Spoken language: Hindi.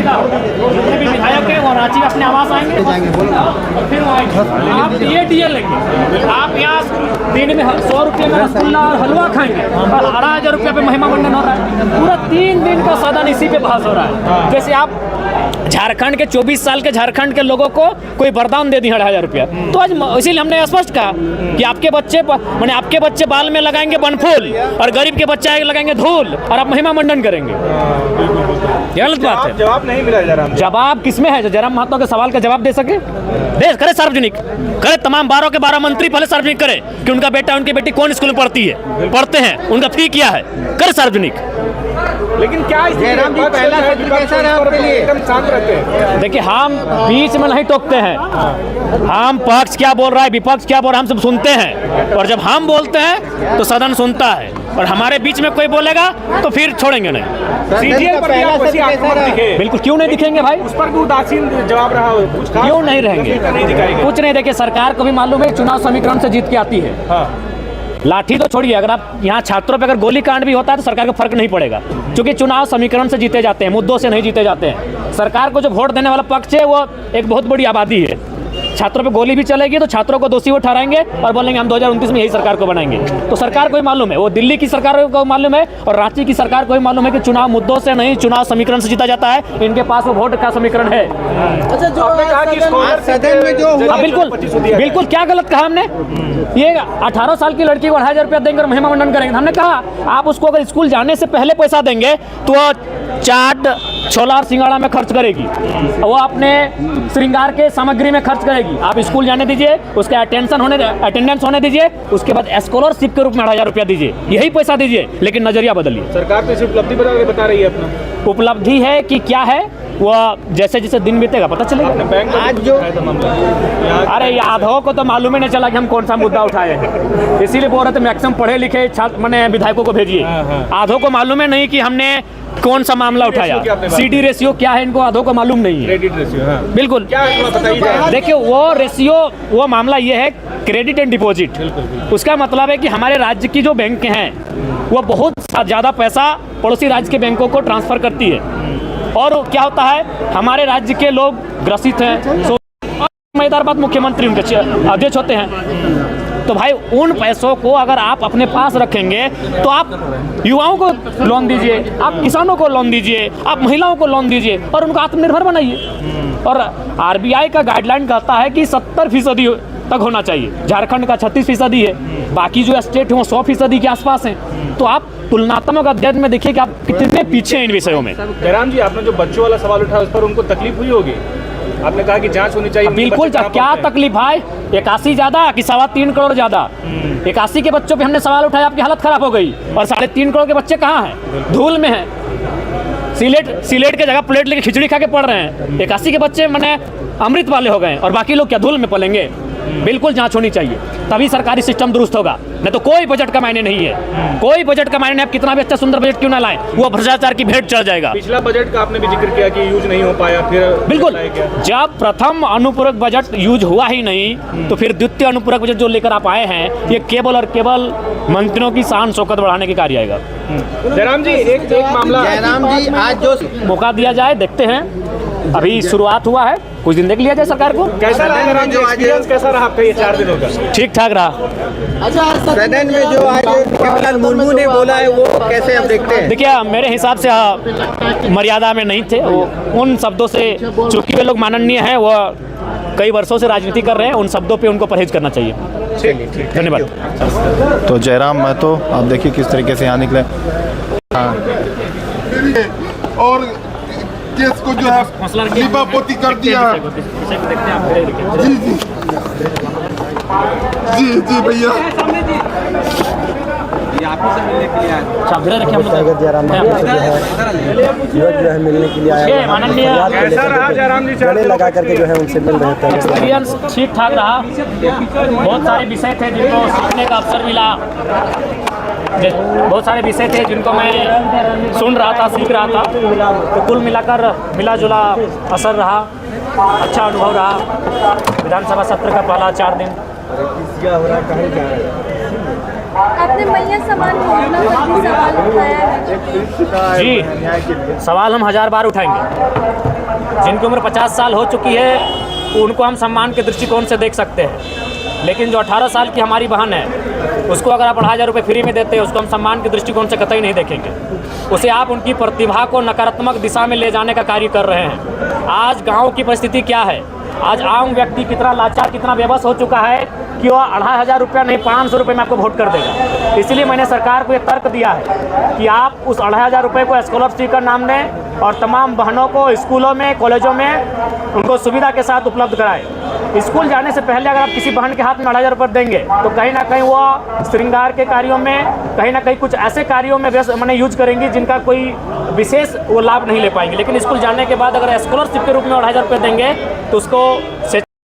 जितने भी विधायक हैं वो रांची अपने आवास आएंगे और फिर आएंगे। आप DA लेंगे, आप यहाँ दिन में 100 रुपये में रसगुल्ला और हलवा खाएंगे और 18,000 रुपये पे महिमा मंडन हो रहा है। पूरा 3 दिन का सदन इसी पे बहस हो रहा है। जैसे आप झारखंड के 24 साल के झारखंड के लोगों को कोई वरदान दे दी 18,000 रुपया, तो आज इसीलिए हमने स्पष्ट कहा कि आपके बच्चे बाल में लगाएंगे बनफूल और गरीब के बच्चे लगाएंगे धूल और आप महिमा मंडन करेंगे। गलत बात है। जवाब नहीं मिला जयराम। जवाब किसमें है? जो जयराम महतो के सवाल का जवाब दे सके, दे करे, सार्वजनिक करे। तमाम 12 के 12 मंत्री पहले सार्वजनिक करे कि उनका बेटा उनकी बेटी कौन स्कूल में पढ़ते हैं, उनका फी क्या है, करे सार्वजनिक। लेकिन क्या जयराम जी पहला सत्र कैसा रहा आपके लिए? एकदम शांत रहते हैं। देखिए, हम बीच में नहीं टोकते हैं। हम पक्ष क्या बोल रहा है, विपक्ष क्या बोल रहा है, हम सब सुनते हैं और जब हम बोलते हैं तो सदन सुनता है और हमारे बीच में कोई बोलेगा तो फिर छोड़ेंगे नहीं। सीजीएल पर दिखे। बिल्कुल, क्यों नहीं दिखेंगे भाई? उस पर भी उदासीन जवाब रहा हो, क्यों नहीं रहेंगे? कुछ नहीं। देखिए, सरकार को भी मालूम है चुनाव समीकरण से जीत के आती है। लाठी तो छोड़िए, अगर आप यहाँ छात्रों पे अगर गोली कांड भी होता है तो सरकार को फर्क नहीं पड़ेगा, क्योंकि चुनाव समीकरण से जीते जाते हैं, मुद्दों से नहीं जीते जाते हैं। सरकार को जो वोट देने वाला पक्ष है वो एक बहुत बड़ी आबादी है। छात्रों पे गोली भी चलेगी तो छात्रों को दोषी वो ठहराएंगे और बोलेंगे हम 2029 में यही सरकार को बनाएंगे। तो सरकार को ही मालूम है, वो दिल्ली की सरकार को मालूम है और रांची की सरकार को ही मालूम है कि चुनाव मुद्दों से नहीं, चुनाव समीकरण से जीता जाता है। इनके पास वो वोट का समीकरण है। अच्छा, जो आपने कहा कि सदन में जो बिल्कुल क्या गलत कहा हमने? ये 18 साल की लड़की को 2,500 रुपया देंगे और महिमा मंडन करेंगे। हमने कहा आप उसको अगर स्कूल जाने से पहले पैसा देंगे तो वो चाट, छोला और सिंगाड़ा में खर्च करेगी, वो अपने श्रृंगार के सामग्री में खर्च करेगी। आप स्कूल जाने दीजिए, उसके अटेंडेंस होने दीजिए, उसके बाद स्कॉलरशिप के रूप में 2,500 रुपया दीजिए, यही पैसा दीजिए, लेकिन नजरिया बदलिए। सरकार तो इसे उपलब्धि बता रही है अपना। उपलब्धि है कि क्या है वो जैसे जैसे दिन बीतेगा पता चलेगा। आज जो अरे यादव को तो मालूम ही नहीं चला कि हम कौन सा मुद्दा उठाए हैं, इसीलिए बोल रहे थे मैक्सिमम पढ़े लिखे छात्र मैंने विधायकों को भेजिए। आधो को मालूम है नहीं कि हमने कौन सा मामला उठाया। CD रेशियो क्या है इनको आधो को मालूम नहीं है। क्रेडिट रेशियो, हाँ। बिल्कुल। देखिए, वो रेशियो, वो मामला ये है क्रेडिट एंड डिपॉजिट। उसका मतलब है कि हमारे राज्य की जो बैंक हैं वो बहुत ज़्यादा पैसा पड़ोसी राज्य के बैंकों को ट्रांसफर करती है और क्या होता है, हमारे राज्य के लोग ग्रसित हैं। मजेदार बात, मुख्यमंत्री उनके अध्यक्ष होते हैं। तो भाई उन पैसों को अगर आप अपने पास रखेंगे तो आप युवाओं को लोन दीजिए, आप किसानों को लोन दीजिए, आप महिलाओं को लोन दीजिए और उनको आत्मनिर्भर बनाइए। और RBI का गाइडलाइन कहता है कि 70% तक होना चाहिए। झारखंड का 36% है, बाकी जो स्टेट है वो 100% के आसपास हैं। तो आप तुलनात्मक अध्ययन में देखिए कि आप कितने पीछे हैं इन विषयों में। जयराम जी, आपने जो बच्चों वाला सवाल उठाया उस पर उनको तकलीफ हुई होगी। आपने कहा कि जांच होनी चाहिए। बिल्कुल, क्या तकलीफ है? 81 ज्यादा कि 3.25 करोड़ ज्यादा? 81 के बच्चों पे हमने सवाल उठाया, आपकी हालत खराब हो गई। और 3.5 करोड़ के बच्चे कहाँ हैं? धूल में हैं। सिलेट के जगह प्लेट लेके खिचड़ी खा के पढ़ रहे हैं। 81 के बच्चे मैंने अमृत वाले हो गए और बाकी लोग क्या धूल में पलेंगे? बिल्कुल जांच होनी चाहिए, तभी सरकारी सिस्टम दुरुस्त होगा। नहीं तो कोई बजट का मायने नहीं है, कोई बजट का मायने नहीं। आप कितना भी अच्छा सुंदर बजट क्यों ना लाएं, वो भ्रष्टाचार की भेंट चढ़ जाएगा। पिछला बजट का आपने भी जिक्र किया कि यूज नहीं हो पाया, फिर बिल्कुल, जब प्रथम अनुपूरक बजट यूज हुआ ही नहीं तो फिर द्वितीय अनुपूरक बजट जो लेकर आप आए हैं ये केवल और केवल मंत्रियों की शान शौकत बढ़ाने के कार्य आएगा। जयराम जी, एक मामला। जयराम जी, आज जो मौका दिया जाए, देखते हैं, अभी शुरुआत हुआ है, कुछ दिन देख लिया जाए सरकार को। कैसा रहा एक्सपीरियंस, कैसा रहा आपका ये 4 दिनों का? ठीक ठाक रहा। अच्छा, सदन में जो आज जवाहरलाल मुर्मू ने बोला है वो कैसे आप देखते हैं? देखिए, मेरे हिसाब से मर्यादा में नहीं थे वो। उन शब्दों से, चूंकि वे लोग माननीय हैं, वो कई वर्षों से राजनीति कर रहे हैं, उन शब्दों पे उनको परहेज करना चाहिए। धन्यवाद। तो जयराम महतो, आप देखिए किस तरीके से यहाँ निकले। हाँ, और केस को जो है लिपापोती कर दिया। जी जी जी जी भैया, जयराम जो है मिलने के लिए आया, गले लगा करके जो है उनसे मिल रहे थे। एक्सपीरियंस ठीक ठाक रहा। बहुत सारे विषय थे जिनको सीखने का अवसर मिला, बहुत सारे विषय थे जिनको मैं सुन रहा था, सीख रहा था। तो कुल मिलाकर मिला जुला असर रहा, अच्छा अनुभव रहा। विधानसभा सत्र का पहला 4 दिन। आपने मैया समान योजना पर भी सवाल उठाया है। जी, सवाल हम 1000 बार उठाएंगे। जिनकी उम्र 50 साल हो चुकी है उनको हम सम्मान के दृष्टिकोण से देख सकते हैं, लेकिन जो 18 साल की हमारी बहन है उसको अगर आप 2,500 रुपये फ्री में देते हैं उसको हम सम्मान के दृष्टिकोण से कतई नहीं देखेंगे। उसे आप उनकी प्रतिभा को नकारात्मक दिशा में ले जाने का कार्य कर रहे हैं। आज गांव की परिस्थिति क्या है, आज आम व्यक्ति कितना लाचार, कितना बेबस हो चुका है कि वह 2,500 रुपया नहीं 500 रुपये में आपको वोट कर देगा। इसलिए मैंने सरकार को ये तर्क दिया है कि आप उस 2,500 रुपये को स्कॉलरशिप का नाम दें और तमाम बहनों को स्कूलों में, कॉलेजों में उनको सुविधा के साथ उपलब्ध कराएं। स्कूल जाने से पहले अगर आप किसी बहन के हाथ में 2,500 रुपये देंगे तो कहीं ना कहीं वो श्रृंगार के कार्यों में, कहीं ना कहीं कुछ ऐसे कार्यों में मैंने यूज करेंगी जिनका कोई विशेष वो लाभ नहीं ले पाएंगे। लेकिन स्कूल जाने के बाद अगर स्कॉलरशिप के रूप में 2,500 रुपये देंगे तो उसको